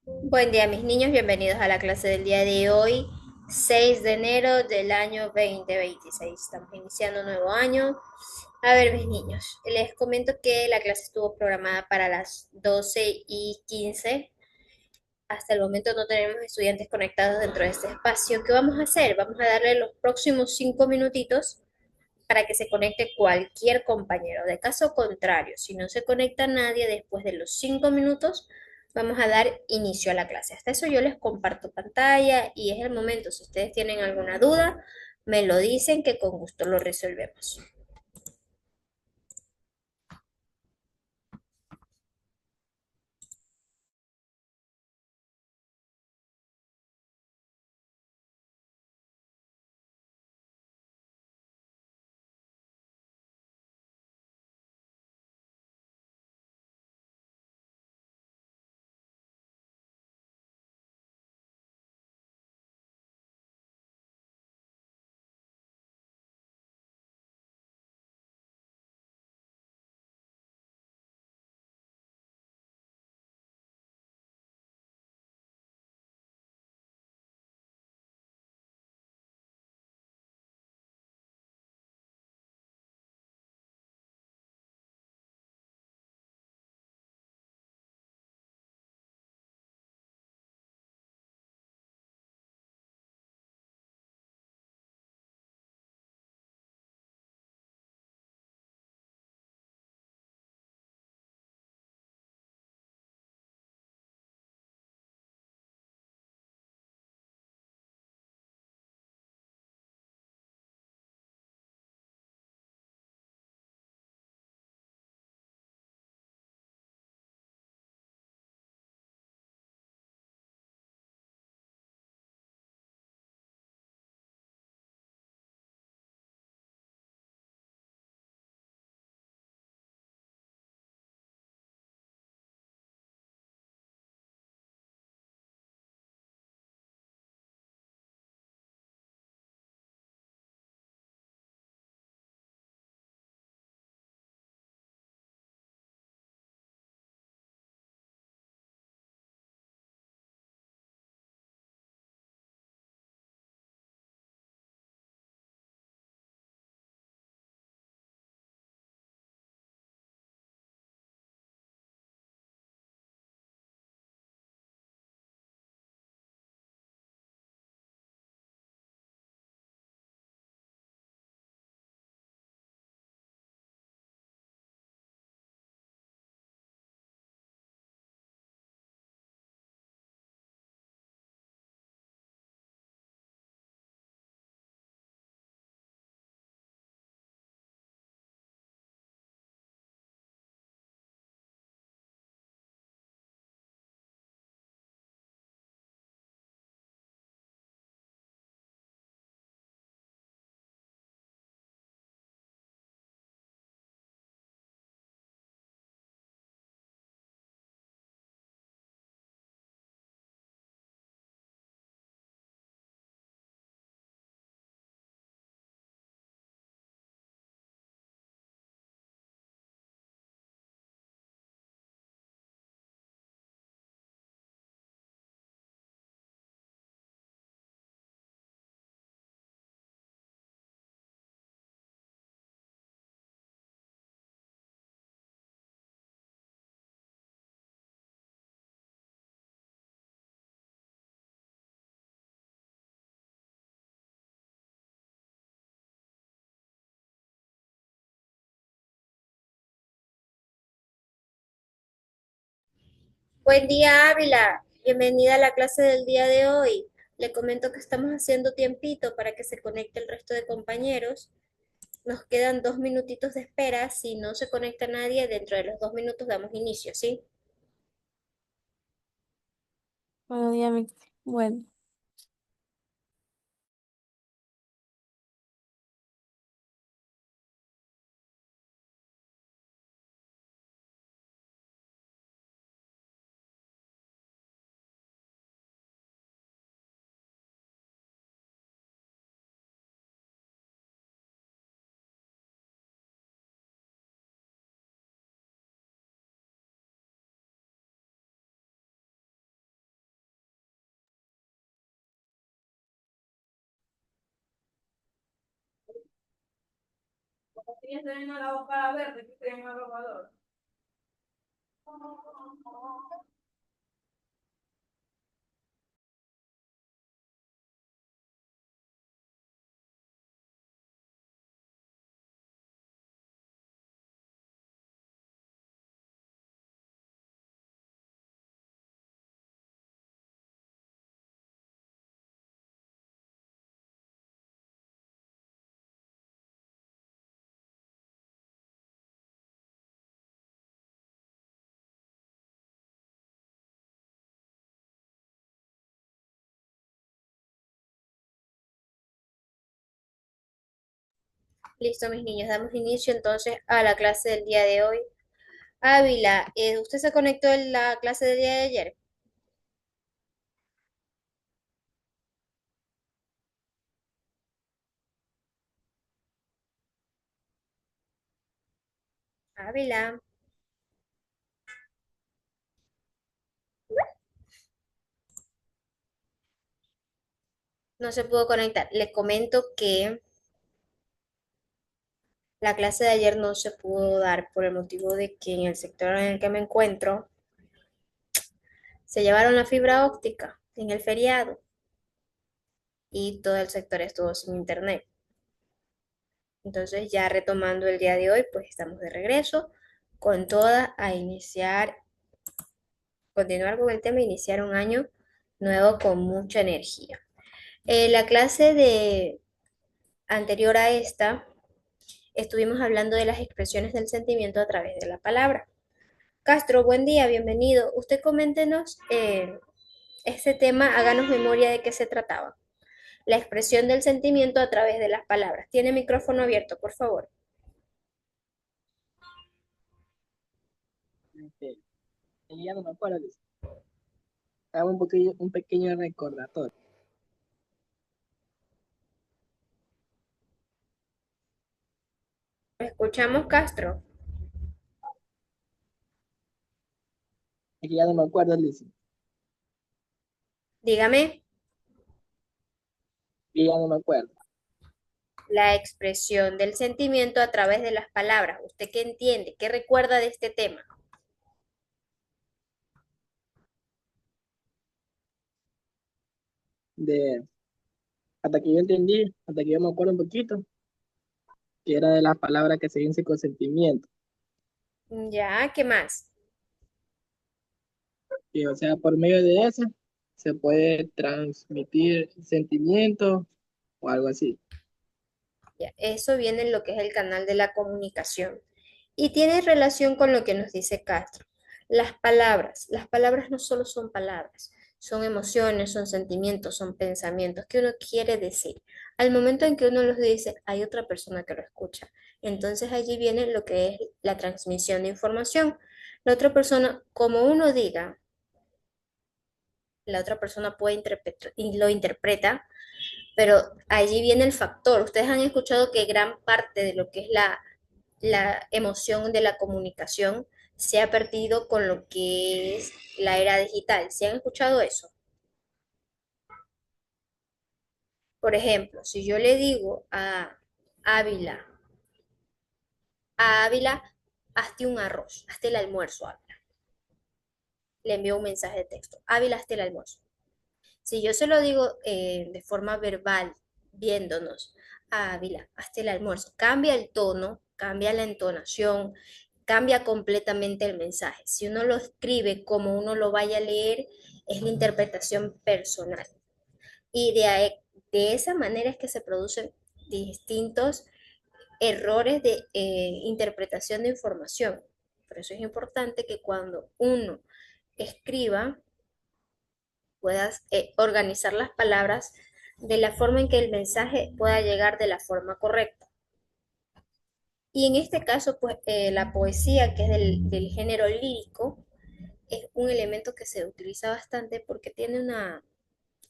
Buen día, mis niños. Bienvenidos a la clase del día de hoy, 6 de enero del año 2026. Estamos iniciando un nuevo año. A ver, mis niños, les comento que la clase estuvo programada para las 12:15. Hasta el momento no tenemos estudiantes conectados dentro de este espacio. ¿Qué vamos a hacer? Vamos a darle los próximos 5 minutitos para que se conecte cualquier compañero. De caso contrario, si no se conecta nadie después de los 5 minutos, vamos a dar inicio a la clase. Hasta eso yo les comparto pantalla y es el momento. Si ustedes tienen alguna duda, me lo dicen que con gusto lo resolvemos. Buen día, Ávila. Bienvenida a la clase del día de hoy. Le comento que estamos haciendo tiempito para que se conecte el resto de compañeros. Nos quedan 2 minutitos de espera. Si no se conecta nadie, dentro de los 2 minutos damos inicio, ¿sí? Buenos días, bueno. Tienes también una lavadora verde que tiene una lavadora. Listo, mis niños, damos inicio entonces a la clase del día de hoy. Ávila, ¿usted se conectó en la clase del día de ayer? Ávila, no se pudo conectar. Le comento que la clase de ayer no se pudo dar por el motivo de que en el sector en el que me encuentro se llevaron la fibra óptica en el feriado y todo el sector estuvo sin internet. Entonces, ya retomando el día de hoy, pues estamos de regreso con toda a iniciar, continuar con el tema, iniciar un año nuevo con mucha energía. La clase de anterior a esta, estuvimos hablando de las expresiones del sentimiento a través de la palabra. Castro, buen día, bienvenido. Usted coméntenos este tema, háganos memoria de qué se trataba. La expresión del sentimiento a través de las palabras. Tiene micrófono abierto, por favor. Este, ya no me acuerdo, dice. Hago un pequeño recordatorio. Escuchamos, Castro. Es que ya no me acuerdo, dice. Dígame Y ya no me acuerdo. la expresión del sentimiento a través de las palabras. ¿Usted qué entiende? ¿Qué recuerda de este tema? De, hasta que yo entendí, hasta que yo me acuerdo un poquito, que era de las palabras que se dicen con sentimiento. Ya, ¿qué más? Que, o sea, por medio de eso se puede transmitir sentimiento o algo así. Ya, eso viene en lo que es el canal de la comunicación y tiene relación con lo que nos dice Castro. Las palabras no solo son palabras, son emociones, son sentimientos, son pensamientos que uno quiere decir. Al momento en que uno los dice, hay otra persona que lo escucha. Entonces allí viene lo que es la transmisión de información. La otra persona, como uno diga, la otra persona puede interpretar y lo interpreta, pero allí viene el factor. Ustedes han escuchado que gran parte de lo que es la emoción de la comunicación se ha perdido con lo que es la era digital. ¿Se han escuchado eso? Por ejemplo, si yo le digo Ávila, a Ávila, hazte un arroz, hazte el almuerzo, Ávila. Le envío un mensaje de texto. Ávila, hazte el almuerzo. Si yo se lo digo de forma verbal, viéndonos, Ávila, hazte el almuerzo, cambia el tono, cambia la entonación, cambia completamente el mensaje. Si uno lo escribe como uno lo vaya a leer, es la interpretación personal. Y de esa manera es que se producen distintos errores de interpretación de información. Por eso es importante que cuando uno escriba, puedas organizar las palabras de la forma en que el mensaje pueda llegar de la forma correcta. Y en este caso, pues la poesía, que es del género lírico, es un elemento que se utiliza bastante porque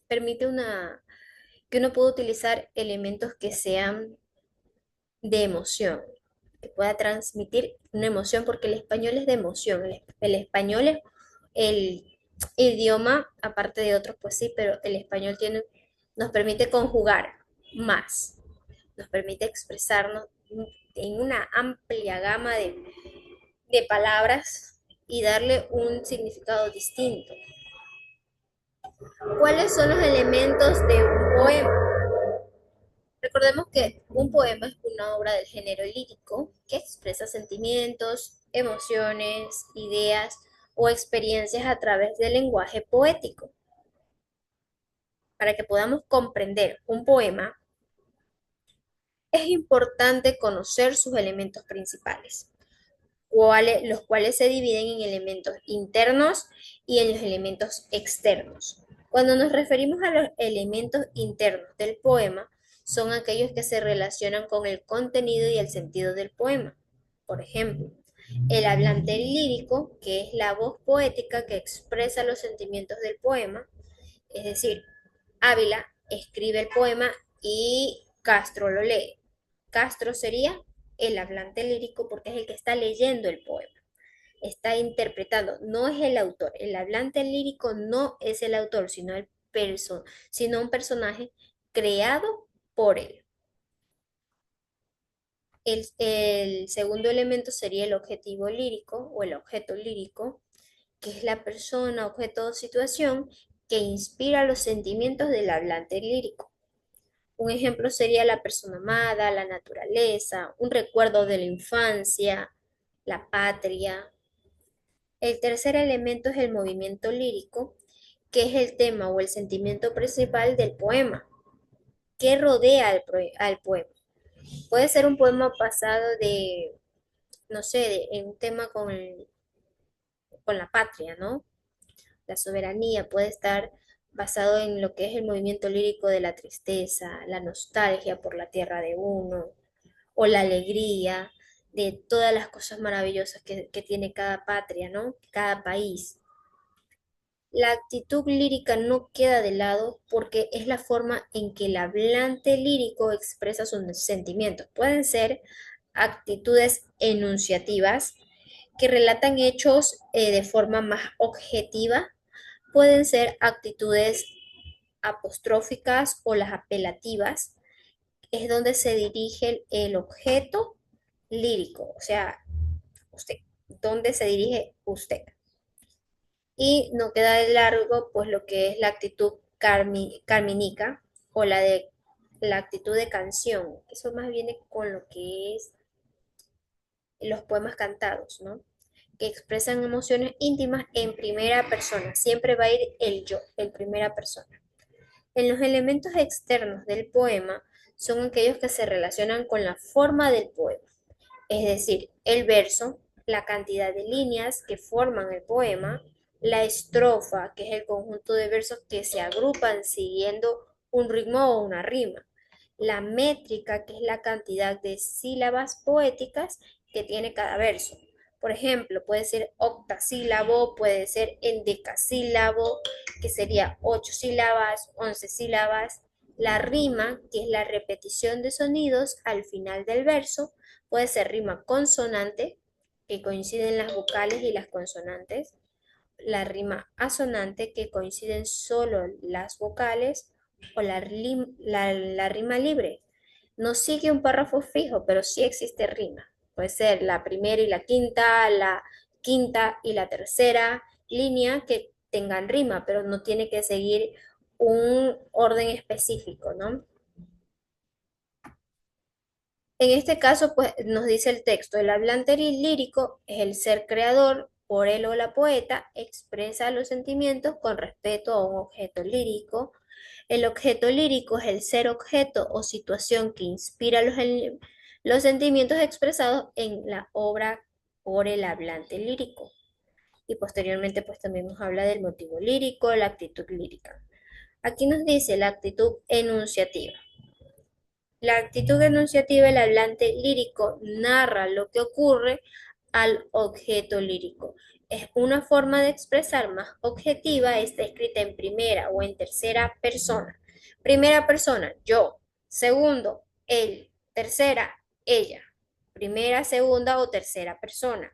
permite que uno pueda utilizar elementos que sean de emoción, que pueda transmitir una emoción, porque el español es de emoción, el español es el idioma, aparte de otros, pues sí, pero el español nos permite conjugar más, nos permite expresarnos en una amplia gama de palabras y darle un significado distinto. ¿Cuáles son los elementos de un poema? Recordemos que un poema es una obra del género lírico que expresa sentimientos, emociones, ideas o experiencias a través del lenguaje poético. Para que podamos comprender un poema, es importante conocer sus elementos principales, los cuales se dividen en elementos internos y en los elementos externos. Cuando nos referimos a los elementos internos del poema, son aquellos que se relacionan con el contenido y el sentido del poema. Por ejemplo, el hablante lírico, que es la voz poética que expresa los sentimientos del poema, es decir, Ávila escribe el poema y Castro lo lee. Castro sería el hablante lírico porque es el que está leyendo el poema, está interpretando, no es el autor. El hablante lírico no es el autor, sino un personaje creado por él. El segundo elemento sería el objetivo lírico o el objeto lírico, que es la persona, objeto o situación que inspira los sentimientos del hablante lírico. Un ejemplo sería la persona amada, la naturaleza, un recuerdo de la infancia, la patria. El tercer elemento es el movimiento lírico, que es el tema o el sentimiento principal del poema, que rodea al poema. Puede ser un poema basado no sé, en un tema con la patria, ¿no? La soberanía puede estar basado en lo que es el movimiento lírico de la tristeza, la nostalgia por la tierra de uno, o la alegría de todas las cosas maravillosas que tiene cada patria, ¿no? Cada país. La actitud lírica no queda de lado porque es la forma en que el hablante lírico expresa sus sentimientos. Pueden ser actitudes enunciativas que relatan hechos de forma más objetiva. Pueden ser actitudes apostróficas o las apelativas, es donde se dirige el objeto lírico, o sea, usted, ¿dónde se dirige usted? Y no queda de largo, pues lo que es la actitud carmínica o la actitud de canción. Eso más viene con lo que es los poemas cantados, ¿no? Que expresan emociones íntimas en primera persona. Siempre va a ir el yo, en primera persona. En los elementos externos del poema son aquellos que se relacionan con la forma del poema, es decir, el verso, la cantidad de líneas que forman el poema, la estrofa, que es el conjunto de versos que se agrupan siguiendo un ritmo o una rima, la métrica, que es la cantidad de sílabas poéticas que tiene cada verso. Por ejemplo, puede ser octasílabo, puede ser endecasílabo, que sería 8 sílabas, 11 sílabas. La rima, que es la repetición de sonidos al final del verso, puede ser rima consonante, que coinciden las vocales y las consonantes. La rima asonante, que coinciden solo las vocales, o la rima libre. No sigue un párrafo fijo, pero sí existe rima. Puede ser la primera y la quinta y la tercera línea que tengan rima, pero no tiene que seguir un orden específico, ¿no? En este caso, pues nos dice el texto, el hablante lírico es el ser creador, por él o la poeta, expresa los sentimientos con respecto a un objeto lírico. El objeto lírico es el ser objeto o situación que inspira los sentimientos expresados en la obra por el hablante lírico. Y posteriormente, pues también nos habla del motivo lírico, la actitud lírica. Aquí nos dice la actitud enunciativa. La actitud enunciativa del hablante lírico narra lo que ocurre al objeto lírico. Es una forma de expresar más objetiva, está escrita en primera o en tercera persona. Primera persona, yo. Segundo, él. Tercera, ella. Primera, segunda o tercera persona.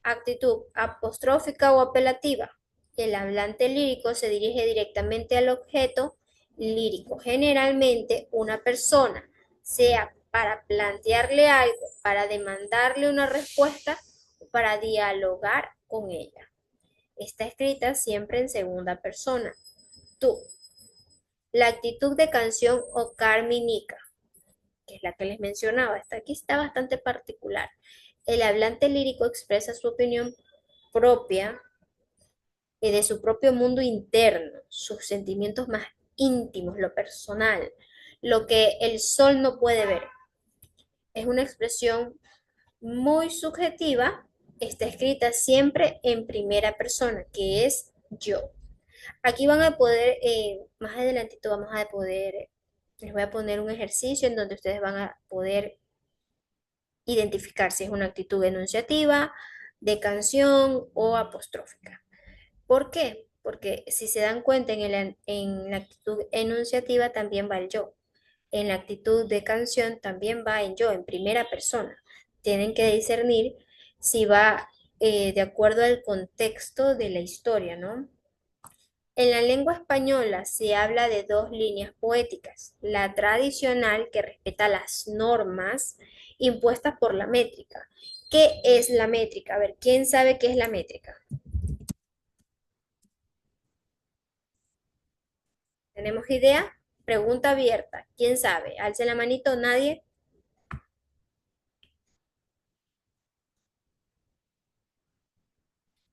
Actitud apostrófica o apelativa. El hablante lírico se dirige directamente al objeto lírico, generalmente una persona, sea para plantearle algo, para demandarle una respuesta o para dialogar con ella. Está escrita siempre en segunda persona. Tú. La actitud de canción o carminica, que es la que les mencionaba, esta aquí está bastante particular. El hablante lírico expresa su opinión propia de su propio mundo interno, sus sentimientos más íntimos, lo personal, lo que el sol no puede ver. Es una expresión muy subjetiva, está escrita siempre en primera persona, que es yo. Aquí van a poder, más adelantito vamos a poder, les voy a poner un ejercicio en donde ustedes van a poder identificar si es una actitud enunciativa, de canción o apostrófica. ¿Por qué? Porque si se dan cuenta en la actitud enunciativa también va el yo. En la actitud de canción también va en yo, en primera persona. Tienen que discernir si va de acuerdo al contexto de la historia, ¿no? En la lengua española se habla de dos líneas poéticas, la tradicional que respeta las normas impuestas por la métrica. ¿Qué es la métrica? A ver, ¿quién sabe qué es la métrica? ¿Tenemos idea? Pregunta abierta. ¿Quién sabe? Alce la manito, nadie.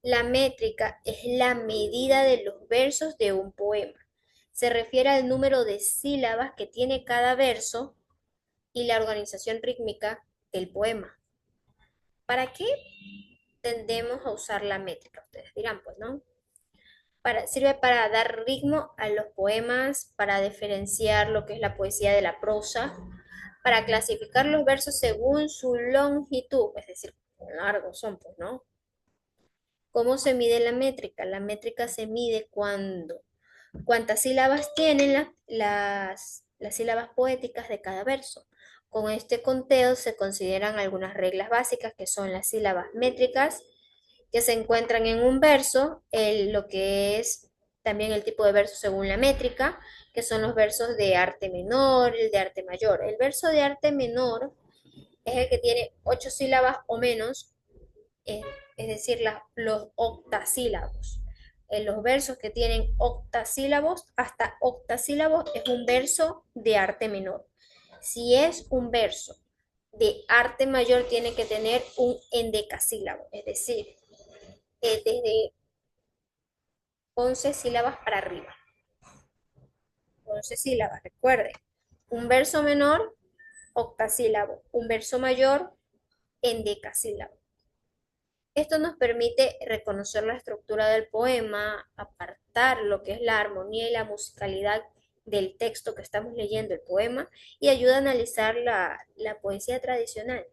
La métrica es la medida de los versos de un poema. Se refiere al número de sílabas que tiene cada verso y la organización rítmica del poema. ¿Para qué tendemos a usar la métrica? Ustedes dirán, pues, ¿no? Sirve para dar ritmo a los poemas, para diferenciar lo que es la poesía de la prosa, para clasificar los versos según su longitud, es decir, cuán largos son, pues, ¿no? ¿Cómo se mide la métrica? La métrica se mide cuando, cuántas sílabas tienen las sílabas poéticas de cada verso. Con este conteo se consideran algunas reglas básicas que son las sílabas métricas que se encuentran en un verso, lo que es también el tipo de verso según la métrica, que son los versos de arte menor, el de arte mayor. El verso de arte menor es el que tiene 8 sílabas o menos, eh, es decir, los octasílabos. En los versos que tienen octasílabos, hasta octasílabos, es un verso de arte menor. Si es un verso de arte mayor, tiene que tener un endecasílabo, es decir, desde 11 sílabas para arriba. 11 sílabas, recuerden. Un verso menor, octasílabo. Un verso mayor, endecasílabo. Esto nos permite reconocer la estructura del poema, apartar lo que es la armonía y la musicalidad del texto que estamos leyendo, el poema, y ayuda a analizar la poesía tradicional.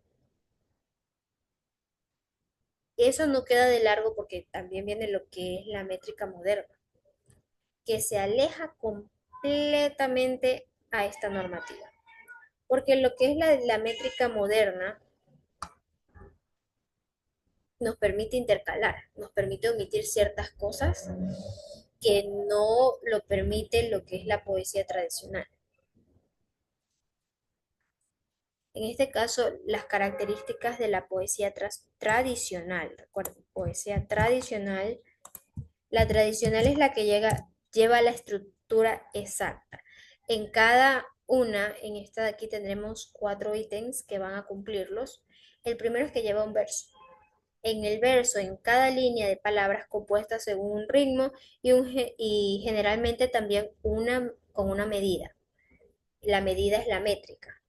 Eso no queda de largo porque también viene lo que es la métrica moderna, que se aleja completamente a esta normativa. Porque lo que es la métrica moderna nos permite intercalar, nos permite omitir ciertas cosas que no lo permite lo que es la poesía tradicional. En este caso, las características de la poesía tradicional, recuerden, poesía tradicional, la tradicional es la que lleva la estructura exacta. En cada una, en esta de aquí tendremos 4 ítems que van a cumplirlos. El primero es que lleva un verso. En el verso, en cada línea de palabras compuestas según un ritmo y generalmente también con una medida. La medida es la métrica.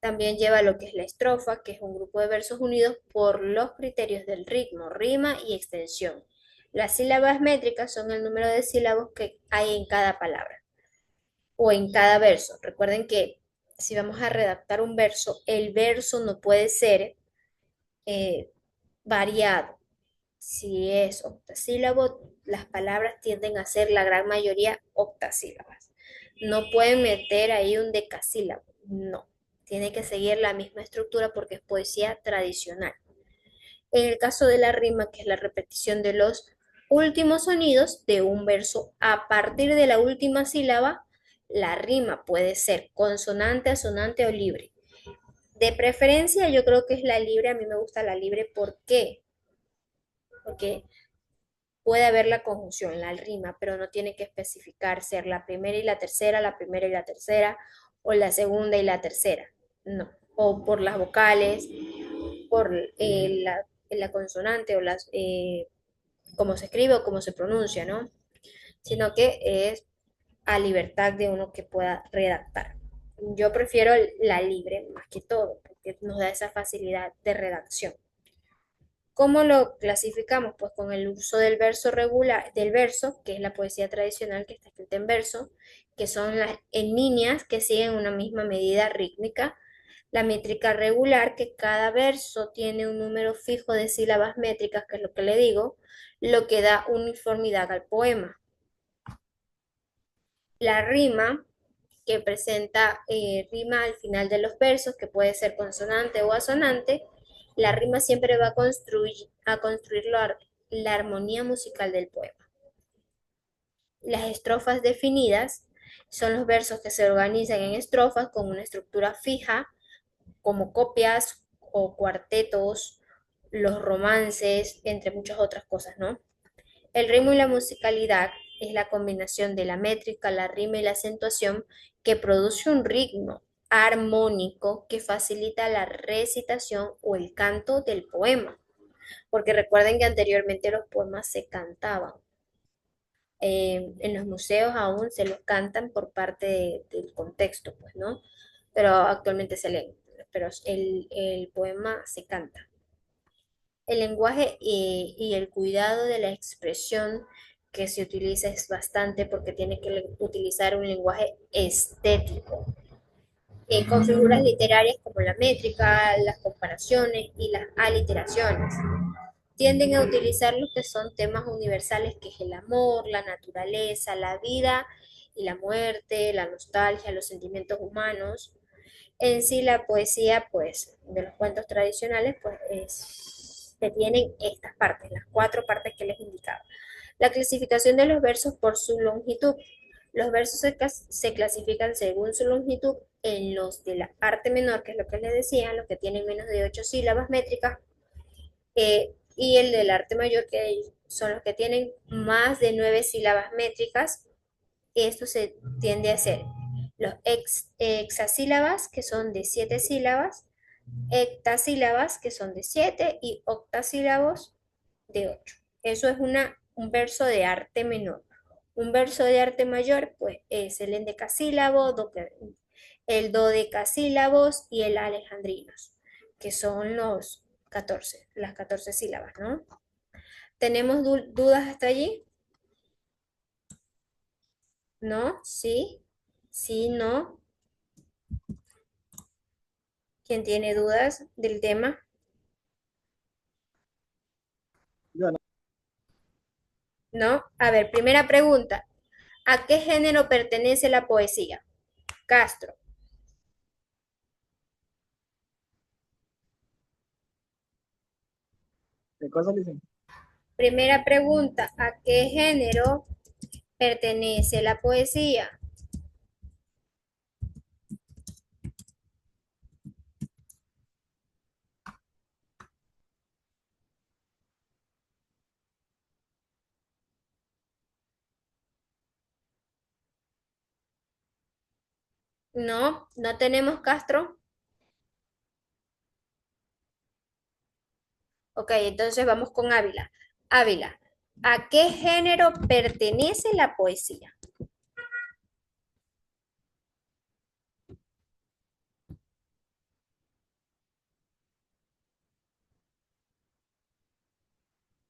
También lleva lo que es la estrofa, que es un grupo de versos unidos por los criterios del ritmo, rima y extensión. Las sílabas métricas son el número de sílabos que hay en cada palabra o en cada verso. Recuerden que si vamos a redactar un verso, el verso no puede ser eh, variado. Si es octasílabo, las palabras tienden a ser la gran mayoría octasílabas. No pueden meter ahí un decasílabo, no. Tiene que seguir la misma estructura porque es poesía tradicional. En el caso de la rima, que es la repetición de los últimos sonidos de un verso. A partir de la última sílaba, la rima puede ser consonante, asonante o libre. De preferencia, yo creo que es la libre. A mí me gusta la libre. ¿Por qué? Porque puede haber la conjunción, la rima, pero no tiene que especificar ser la primera y la tercera, la primera y la tercera, o la segunda y la tercera. No. O por las vocales, por la consonante o cómo se escribe o cómo se pronuncia, ¿no? Sino que es a libertad de uno que pueda redactar. Yo prefiero la libre más que todo, porque nos da esa facilidad de redacción. ¿Cómo lo clasificamos? Pues con el uso del verso regular, del verso, que es la poesía tradicional que está escrita en verso, que son las en líneas que siguen una misma medida rítmica. La métrica regular, que cada verso tiene un número fijo de sílabas métricas, que es lo que le digo, lo que da uniformidad al poema. La rima, que presenta rima al final de los versos, que puede ser consonante o asonante, la rima siempre va a construir la armonía musical del poema. Las estrofas definidas son los versos que se organizan en estrofas con una estructura fija, como copias o cuartetos, los romances, entre muchas otras cosas, ¿no? El ritmo y la musicalidad es la combinación de la métrica, la rima y la acentuación que produce un ritmo armónico que facilita la recitación o el canto del poema. Porque recuerden que anteriormente los poemas se cantaban. En los museos aún se los cantan por parte del contexto, pues, ¿no? Pero actualmente se leen. Pero el poema se canta. El lenguaje y el cuidado de la expresión que se utiliza es bastante porque tiene que utilizar un lenguaje estético, con figuras literarias como la métrica, las comparaciones y las aliteraciones. Tienden a utilizar lo que son temas universales, que es el amor, la naturaleza, la vida y la muerte, la nostalgia, los sentimientos humanos. En sí, la poesía, pues, de los cuentos tradicionales, pues, que tienen estas partes, las cuatro partes que les indicaba. La clasificación de los versos por su longitud. Los versos se clasifican según su longitud en los de la parte menor, que es lo que les decía, los que tienen menos de 8 sílabas métricas, y el del arte mayor, que son los que tienen más de 9 sílabas métricas. Esto se tiende a hacer los hexasílabas, que son de 7 sílabas, hectasílabas, que son de 7, y octasílabos de 8. Eso es un verso de arte menor. Un verso de arte mayor, pues, es el endecasílabo, el dodecasílabos y el alejandrinos, que son las 14 sílabas, ¿no? ¿Tenemos dudas hasta allí? ¿No? ¿Sí? ¿Sí? ¿No? ¿Quién tiene dudas del tema? Yo no ¿No? A ver, primera pregunta. ¿A qué género pertenece la poesía? Castro. ¿Qué cosa dicen? Primera pregunta. ¿A qué género pertenece la poesía? No, no tenemos Castro. Ok, entonces vamos con Ávila. Ávila, ¿a qué género pertenece la poesía?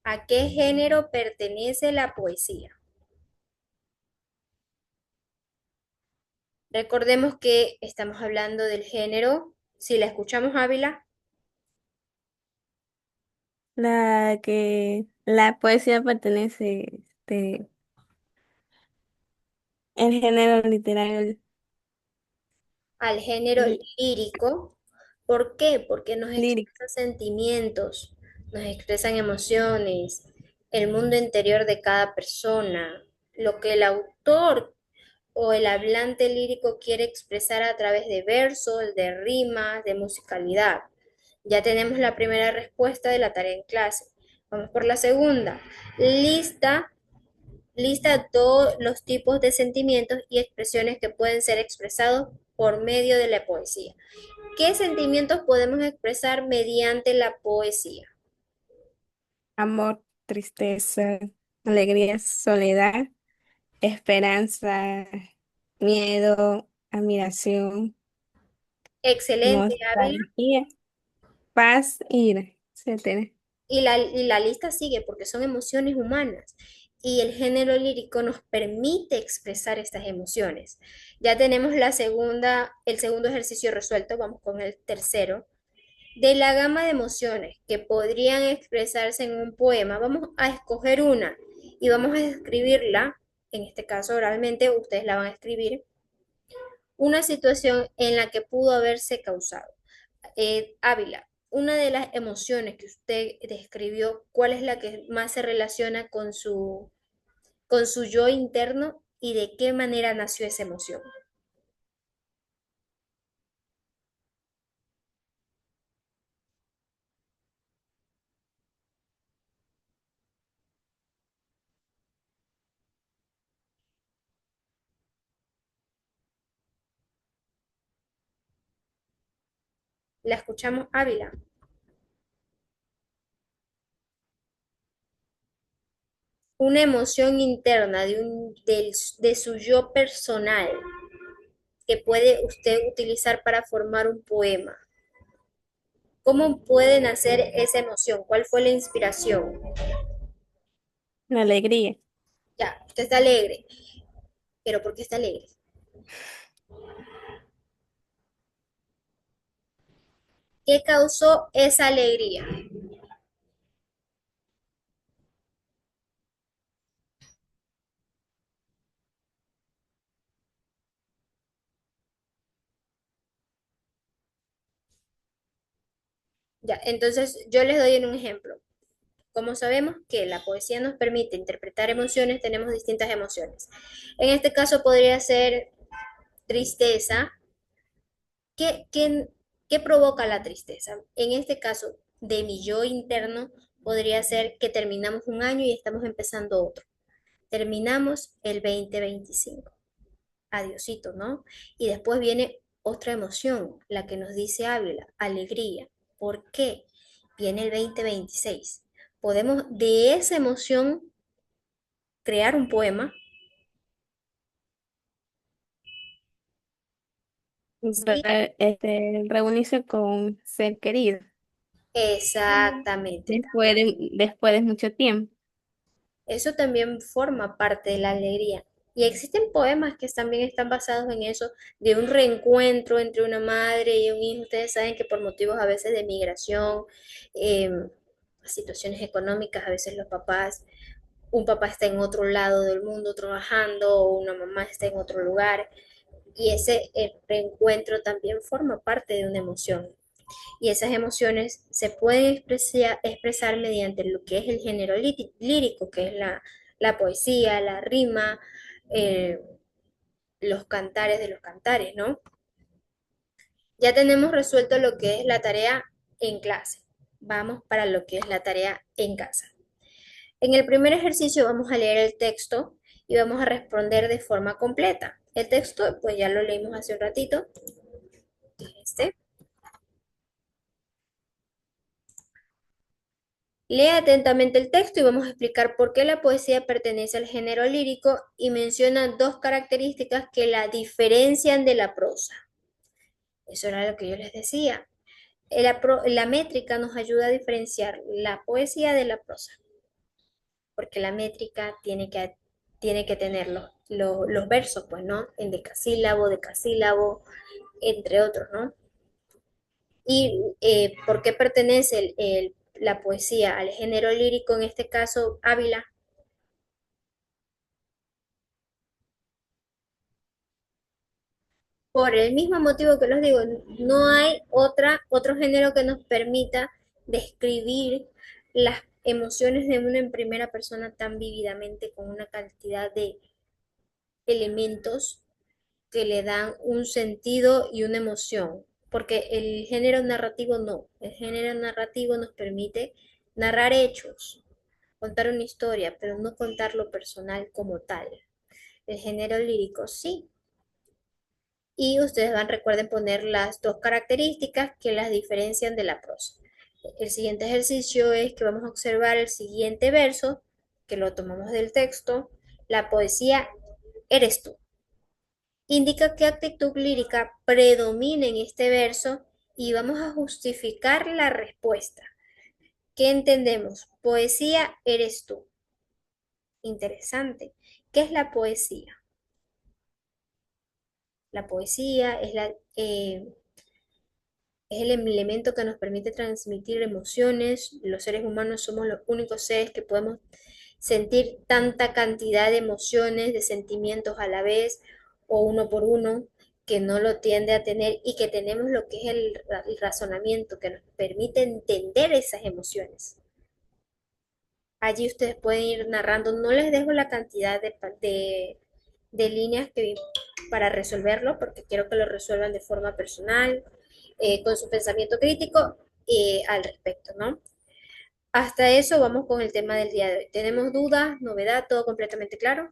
¿A qué género pertenece la poesía? Recordemos que estamos hablando del género. Si la escuchamos, Ávila, La poesía pertenece el género literario al género li- lírico. ¿Por qué? Porque nos lírico. expresa sentimientos, nos expresan emociones, el mundo interior de cada persona, lo que el autor o el hablante lírico quiere expresar a través de versos, de rimas, de musicalidad. Ya tenemos la primera respuesta de la tarea en clase. Vamos por la segunda. Lista, lista todos los tipos de sentimientos y expresiones que pueden ser expresados por medio de la poesía. ¿Qué sentimientos podemos expresar mediante la poesía? Amor, tristeza, alegría, soledad, esperanza, miedo, admiración, Excelente, Ávila. nostalgia, paz, ira, etcétera. Y la lista sigue porque son emociones humanas y el género lírico nos permite expresar estas emociones. Ya tenemos el segundo ejercicio resuelto, vamos con el tercero. De la gama de emociones que podrían expresarse en un poema, vamos a escoger una y vamos a escribirla, en este caso oralmente, ustedes la van a escribir, una situación en la que pudo haberse causado. Ávila, una de las emociones que usted describió, ¿cuál es la que más se relaciona con su yo interno y de qué manera nació esa emoción? La escuchamos, Ávila. Una emoción interna de su yo personal que puede usted utilizar para formar un poema. ¿Cómo puede nacer esa emoción? ¿Cuál fue la inspiración? La alegría. Ya, usted está alegre, pero ¿por qué está alegre? ¿Qué causó esa alegría? Ya, entonces yo les doy un ejemplo. Como sabemos que la poesía nos permite interpretar emociones, tenemos distintas emociones. En este caso podría ser tristeza. ¿Qué provoca la tristeza? En este caso, de mi yo interno, podría ser que terminamos un año y estamos empezando otro. Terminamos el 2025. Adiosito, ¿no? Y después viene otra emoción, la que nos dice Ávila, alegría. ¿Por qué? Viene el 2026. Podemos de esa emoción crear un poema. Sí, Reunirse con ser querido exactamente. después de mucho tiempo. Eso también forma parte de la alegría. Y existen poemas que también están basados en eso, de un reencuentro entre una madre y un hijo. Ustedes saben que por motivos a veces de migración, eh, situaciones económicas, a veces los papás, un papá está en otro lado del mundo trabajando o una mamá está en otro lugar. Y ese reencuentro también forma parte de una emoción. Y esas emociones se pueden expresar mediante lo que es el género lírico, que es la poesía, la rima, eh, los cantares de los cantares, ¿no? Ya tenemos resuelto lo que es la tarea en clase. Vamos para lo que es la tarea en casa. En el primer ejercicio vamos a leer el texto y vamos a responder de forma completa. El texto, pues ya lo leímos hace un ratito. Este. Lea atentamente el texto y vamos a explicar por qué la poesía pertenece al género lírico y menciona dos características que la diferencian de la prosa. Eso era lo que yo les decía. La métrica nos ayuda a diferenciar la poesía de la prosa, porque la métrica tiene que tener los versos, pues, ¿no? En decasílabo, entre otros, ¿no? Y por qué pertenece la poesía al género lírico, en este caso, Ávila. Por el mismo motivo que los digo, no hay otro género que nos permita describir las emociones de uno en primera persona tan vívidamente con una cantidad de elementos que le dan un sentido y una emoción, porque el género narrativo no, el género narrativo nos permite narrar hechos, contar una historia, pero no contar lo personal como tal. El género lírico sí. Y ustedes recuerden poner las dos características que las diferencian de la prosa. El siguiente ejercicio es que vamos a observar el siguiente verso, que lo tomamos del texto. La poesía eres tú. Indica qué actitud lírica predomina en este verso y vamos a justificar la respuesta. ¿Qué entendemos? Poesía eres tú. Interesante. ¿Qué es la poesía? La poesía es el elemento que nos permite transmitir emociones. Los seres humanos somos los únicos seres que podemos sentir tanta cantidad de emociones, de sentimientos a la vez o uno por uno, que no lo tiende a tener y que tenemos lo que es el razonamiento que nos permite entender esas emociones. Allí ustedes pueden ir narrando, no les dejo la cantidad de líneas para resolverlo, porque quiero que lo resuelvan de forma personal, con su pensamiento crítico al respecto, ¿no? Hasta eso vamos con el tema del día de hoy. ¿Tenemos dudas, novedad, todo completamente claro?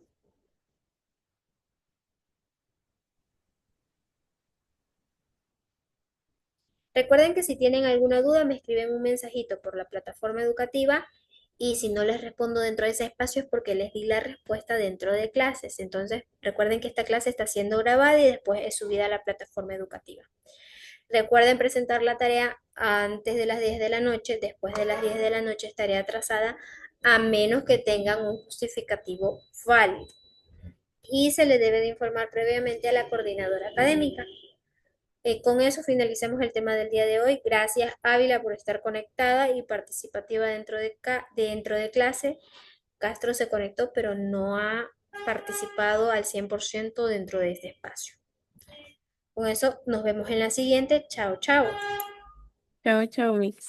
Recuerden que si tienen alguna duda me escriben un mensajito por la plataforma educativa y si no les respondo dentro de ese espacio es porque les di la respuesta dentro de clases. Entonces recuerden que esta clase está siendo grabada y después es subida a la plataforma educativa. Recuerden presentar la tarea antes de las 10 de la noche, después de las 10 de la noche estaré atrasada a menos que tengan un justificativo válido. Y se le debe de informar previamente a la coordinadora académica. Con eso finalicemos el tema del día de hoy. Gracias, Ávila, por estar conectada y participativa dentro de clase. Castro se conectó, pero no ha participado al 100% dentro de este espacio. Con eso nos vemos en la siguiente. Chao, chao. Chao, chao, Mix.